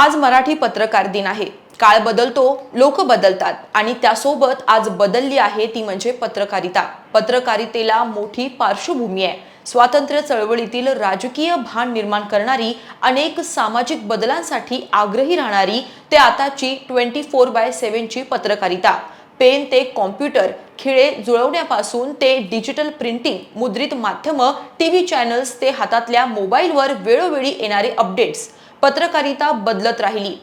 आज मराठी पत्रकार दिन आहे। काळ बदलतो, लोक बदलतात आणि त्यासोबत आज बदलली आहे ती म्हणजे पत्रकारिता। पत्रकारितेला मोठी पार्श्वभूमी आहे। स्वातंत्र्य चळवळीतील राजकीय भान निर्माण करणारी, अनेक सामाजिक बदलांसाठी आग्रही राहणारी ते आताची 24/7 ची पत्रकारिता। पेन ते कॉम्प्युटर, खिळे जुळवण्यापासून ते डिजिटल प्रिंटिंग, मुद्रित माध्यम, टीव्ही चॅनल्स ते हातातल्या मोबाईलवर वेळोवेळी येणारे अपडेट्स, पत्रकारिता बदलत राहिली।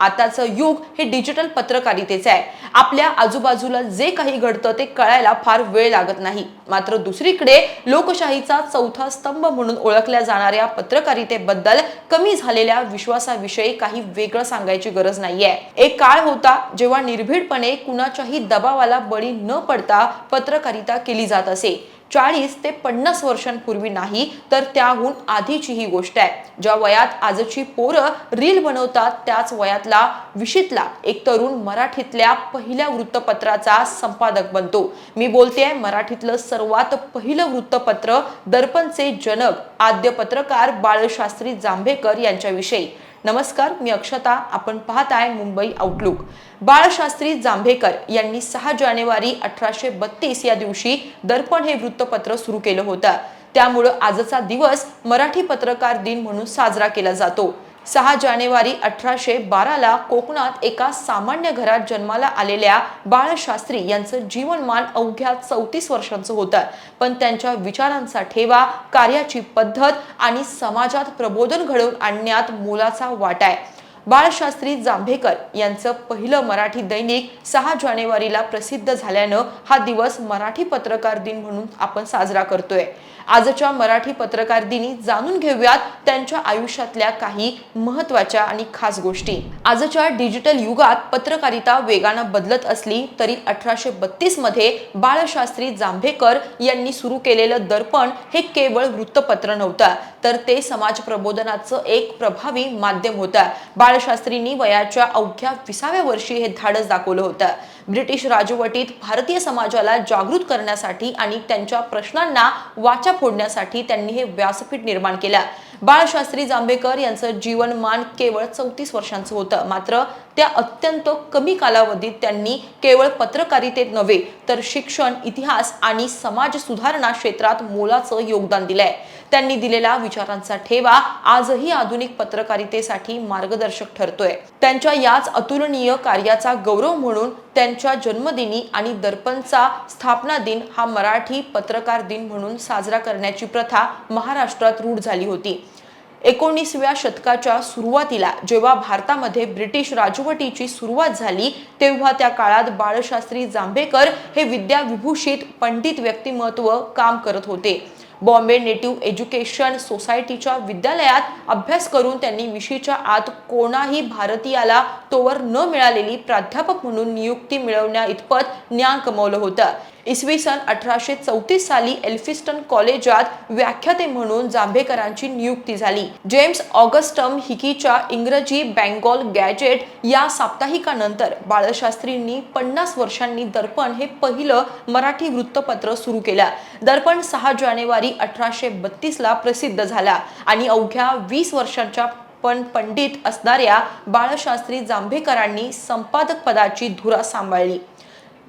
आताचं युग हे डिजिटल पत्रकारितेचे आहे। आपल्या आजूबाजूला जे काही घडतं ते कळायला फार वेळ लागत नाही। मात्र दुसरीकडे लोकशाहीचा चौथा स्तंभ म्हणून ओळखल्या जाणाऱ्या पत्रकारितेबद्दल कमी झालेल्या विश्वासाविषयी काही वेगळं सांगायची गरज नाहीये। एक काळ होता जेव्हा निर्भीडपणे कुणाच्याही दबावाला बळी न पडता पत्रकारिता केली जात असे। 40 ते 50 वर्षांपूर्वी नाही तर त्याहून आधीची ही गोष्ट आहे। ज्या वयात आजची पोरं रील बनवतात त्याच वयातला विशीतला एक तरुण मराठीतल्या पहिल्या वृत्तपत्राचा संपादक बनतो। मी बोलतेय मराठीतलं सर्वात पहिलं वृत्तपत्र दर्पणचे जनक आद्य पत्रकार बाळशास्त्री जांभेकर यांच्याविषयी। नमस्कार, मी अक्षता, आपण पाहताय मुंबई आउटलुक। बाळशास्त्री जांभेकर यांनी 6 जानेवारी 1832 या दिवशी दर्पण हे वृत्तपत्र सुरू केलं होतं। त्यामुळे आजचा दिवस मराठी पत्रकार दिन म्हणून साजरा केला जातो। 6 जानेवारी 1812 ला कोकणात एका सामान्य घरात जन्माला आलेल्या बाळशास्त्री यांचं जीवनमान अवघ्या 34 वर्षांचं होतं, पण त्यांच्या विचारांचा ठेवा, कार्याची पद्धत आणि समाजात प्रबोधन घडवून आणण्यात मोलाचा वाटा आहे। बाळशास्त्री जांभेकर यांचं पहिलं मराठी दैनिक 6 जानेवारीला प्रसिद्ध झाल्यानं हा दिवस मराठी पत्रकार दिन म्हणून आपण साजरा करतोय। आजच्या मराठी पत्रकार दिनी जाणून घेऊयात त्यांच्या आयुष्यातल्या काही महत्त्वाच्या आणि खास गोष्टी। आजच्या डिजिटल युगात पत्रकारिता वेगानं बदलत असली तरी 1832 मध्ये बाळशास्त्री जांभेकर यांनी सुरू केलेलं दर्पण हे केवळ वृत्तपत्र नव्हतं, तर ते समाज प्रबोधनाचं एक प्रभावी माध्यम होतं। बाळशास्त्रींनी वयाच्या अवघ्या 20व्या वर्षी हे धाडस दाखवलं होतं। ब्रिटिश राजवटीत भारतीय समाजाला जागृत करण्यासाठी आणि त्यांच्या प्रश्नांना वाचा फोडण्यासाठी त्यांनी हे व्यासपीठ निर्माण केलं। बाळशास्त्री जांभेकर यांचं जीवनमान केवळ 34 वर्षांचं होतं, मात्र त्या अत्यंत कमी कालावधीत त्यांनी केवळ पत्रकारितेत नव्हे तर शिक्षण, इतिहास आणि समाज सुधारणा क्षेत्रात मोलाचं योगदान दिलंय। त्यांनी दिलेल्या विचारांचा ठेवा आजही आधुनिक पत्रकारितेसाठी मार्गदर्शक ठरतोय। त्यांच्या याच अतुलनीय कार्याचा गौरव म्हणून त्यांच्या जन्मदिनी आणि दर्पणचा स्थापना दिन हा मराठी पत्रकार दिन म्हणून साजरा करण्याची प्रथा महाराष्ट्रात रूढ झाली होती। 19व्या शतकाच्या सुरुवातीला जेव्हा भारतामध्ये ब्रिटिश राजवटीची सुरुवात झाली तेव्हा त्या काळात बाळशास्त्री जांभेकर हे विद्याविभूषित पंडित व्यक्तिमत्व काम करत होते। बॉम्बे नेटिव्ह एज्युकेशन सोसायटीच्या विद्यालयात अभ्यास करून त्यांनी विशीच्या आत कोणाही भारतीयाला तोवर न मिळालेली प्राध्यापक म्हणून नियुक्ती मिळवण्या इतपत ज्ञान कमवलं होतं। इसवी सन 1834 साली एल्फिस्टन कॉलेजात व्याख्याते म्हणून जांभेकरांची नियुक्ती झाली। जेम्स ऑगस्टम हिकीच्या इंग्रजी बेंगॉल गॅजेट या साप्ताहिकानंतर बाळशास्त्रींनी 50 वर्षांनी दर्पण हे पहिलं मराठी वृत्तपत्र सुरू केलं। दर्पण 6 जानेवारी 1832 ला प्रसिद्ध झाला आणि अवघ्या 20 वर्षांच्या पंडित असणाऱ्या बाळशास्त्री जांभेकरांनी संपादक पदाची धुरा सांभाळली।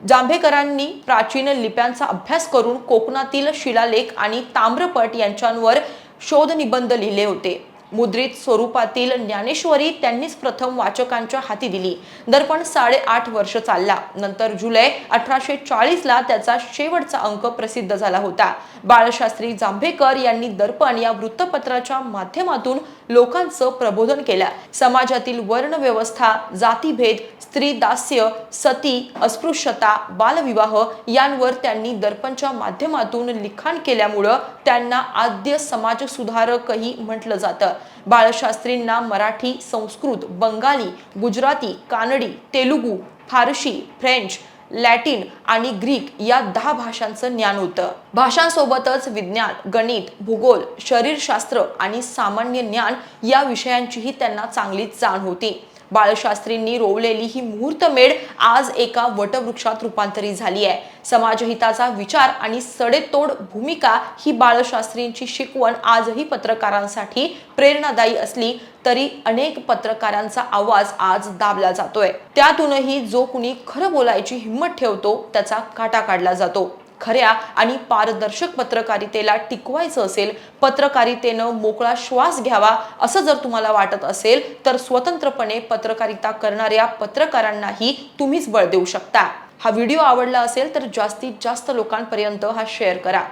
जांभेकरांनी प्राचीन लिप्यांचा अभ्यास करून कोकणातील शिलालेख आणि ताम्रपट यांच्यावर शोधनिबंध लिहिले होते। मुद्रित स्वरूपातील ज्ञानेश्वरी त्यांनीच प्रथम वाचकांच्या हाती दिली। दर्पण 8.5 वर्ष चालला। नंतर जुलै 1840 ला त्याचा शेवटचा अंक प्रसिद्ध झाला होता। बाळशास्त्री जांभेकर यांनी दर्पण या वृत्तपत्राच्या माध्यमातून लोकांचं प्रबोधन केलं। समाजातील वर्णव्यवस्था, जातीभेद, स्त्री दास्य, सती, अस्पृश्यता, बालविवाह यांवर त्यांनी दर्पणच्या माध्यमातून लिखाण केल्यामुळे त्यांना आद्य समाज सुधारकही म्हटलं जातं। बाळशास्त्रींना मराठी, संस्कृत, बंगाली, गुजराती, कानडी, तेलुगू, फारसी, फ्रेंच, लॅटिन आणि ग्रीक या 10 भाषांचं ज्ञान होतं। भाषांसोबतच विज्ञान, गणित, भूगोल, शरीरशास्त्र आणि सामान्य ज्ञान या विषयांचीही त्यांना चांगलीच जाण होती। बाळशास्त्रींनी रोवलेली ही मुहूर्तमेढ आज एका वटवृक्षात रूपांतरित झाली आहे. समाजहिताचा विचार आणि सडेतोड भूमिका ही बाळशास्त्रींची शिकवण आजही पत्रकारांसाठी प्रेरणादायी असली तरी अनेक पत्रकारांचा आवाज आज दाबला जातोय. त्यातूनही जो कुणी खरं बोलायची हिंमत ठेवतो त्याचा काटा काढला जातो. खऱ्या आणि पारदर्शक पत्रकारितेला टिकवायचं असेल, पत्रकारितेनं मोकळा श्वास घ्यावा असं जर तुम्हाला वाटत असेल तर स्वतंत्रपणे पत्रकारिता करणाऱ्या पत्रकारांनाही तुम्हीच बळ देऊ शकता. हा व्हिडिओ आवडला असेल तर जास्तीत जास्त लोकांपर्यंत हा शेअर करा.